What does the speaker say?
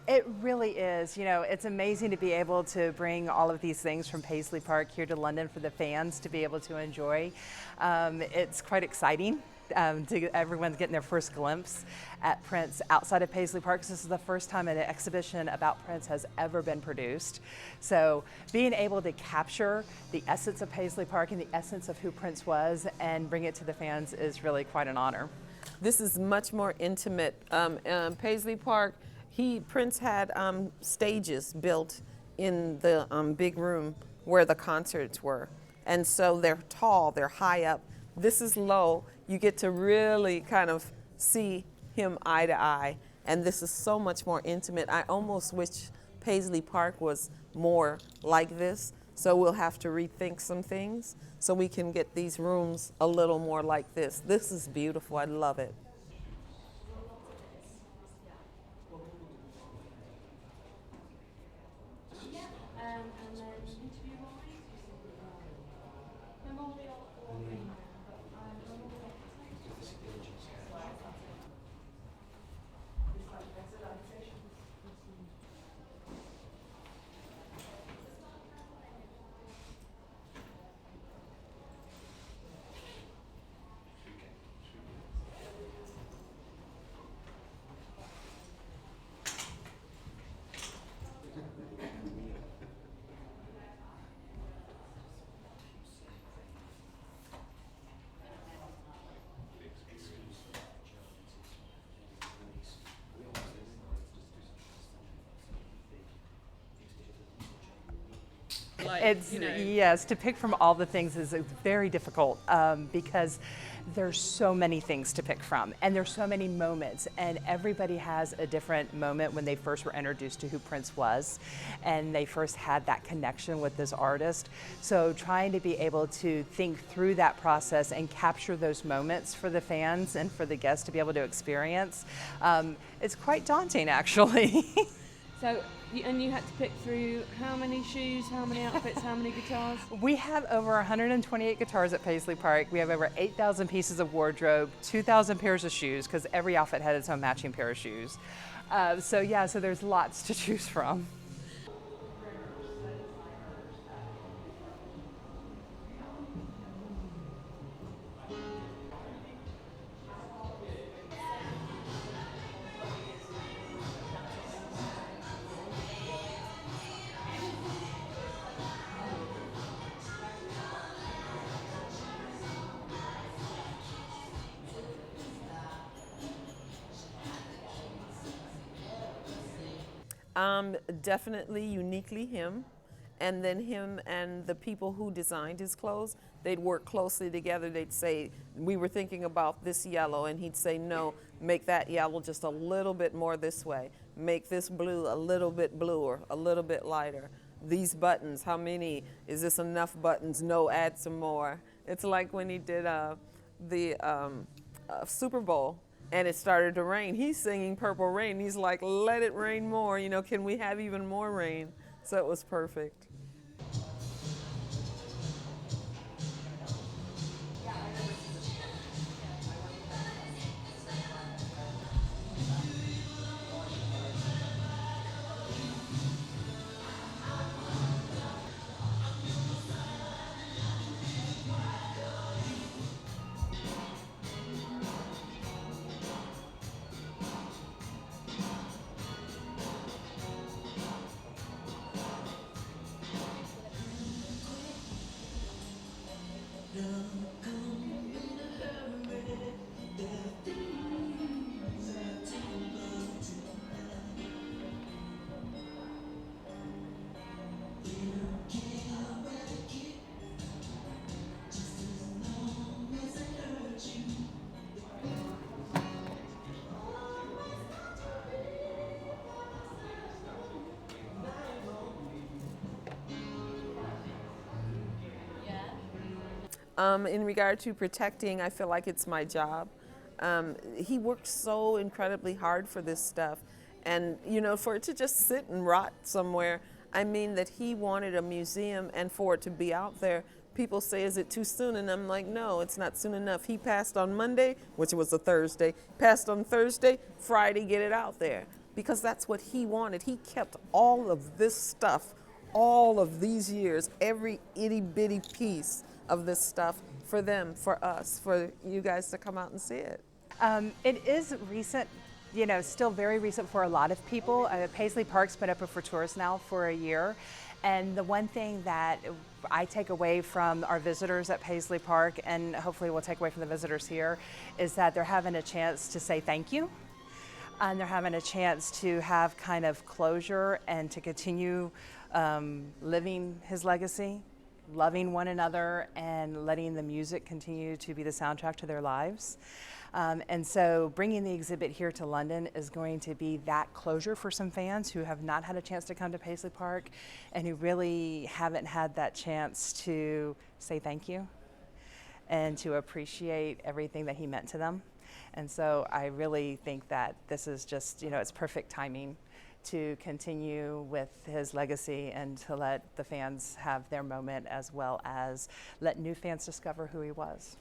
It really is. You know, it's amazing to be able to bring all of these things from Paisley Park here to London for the fans to be able to enjoy. It's quite exciting. Everyone's getting their first glimpse at Prince outside of Paisley Park. This is the first time an exhibition about Prince has ever been produced. So being able to capture the essence of Paisley Park and the essence of who Prince was and bring it to the fans is really quite an honor. This is much more intimate. Paisley Park, Prince had stages built in the big room where the concerts were. And so they're tall, they're high up. This is low. You get to really kind of see him eye to eye. And this is so much more intimate. I almost wish Paisley Park was more like this. So we'll have to rethink some things so we can get these rooms a little more like this. This is beautiful. I love it. It's, yes, to pick from all the things is very difficult because there's so many things to pick from and there's so many moments, and everybody has a different moment when they first were introduced to who Prince was and they first had that connection with this artist. So trying to be able to think through that process and capture those moments for the fans and for the guests to be able to experience, it's quite daunting actually. So, and you had to pick through how many shoes, how many outfits, how many guitars? We have over 128 guitars at Paisley Park. We have over 8,000 pieces of wardrobe, 2,000 pairs of shoes, because every outfit had its own matching pair of shoes. So there's lots to choose from. Definitely uniquely him. And then him and the people who designed his clothes, they'd work closely together. They'd say, we were thinking about this yellow, and he'd say, no, make that yellow just a little bit more this way. Make this blue a little bit bluer, a little bit lighter. These buttons, how many? Is this enough buttons? No, add some more. It's like when he did the Super Bowl and it started to rain. He's singing Purple Rain. He's like, let it rain more. You know, can we have even more rain? So it was perfect. In regard to protecting, I feel like it's my job. He worked so incredibly hard for this stuff. And, you know, for it to just sit and rot somewhere, I mean that he wanted a museum, and for it to be out there, people say, is it too soon? And I'm like, no, it's not soon enough. He passed on Monday, which was a Thursday, passed on Thursday, Friday, get it out there. because that's what he wanted. He kept all of this stuff, all of these years, every itty bitty piece of this stuff for them, for us, for you guys to come out and see it. It is recent, still very recent for a lot of people. Paisley Park's been open for tourists now for a year. And the one thing that I take away from our visitors at Paisley Park, and hopefully we'll take away from the visitors here, is that they're having a chance to say thank you. And they're having a chance to have kind of closure and to continue living his legacy, loving one another, and letting the music continue to be the soundtrack to their lives. And so bringing the exhibit here to London is going to be that closure for some fans who have not had a chance to come to Paisley Park and who really haven't had that chance to say thank you and to appreciate everything that he meant to them. And so I really think that this is just, it's perfect timing to continue with his legacy and to let the fans have their moment, as well as let new fans discover who he was.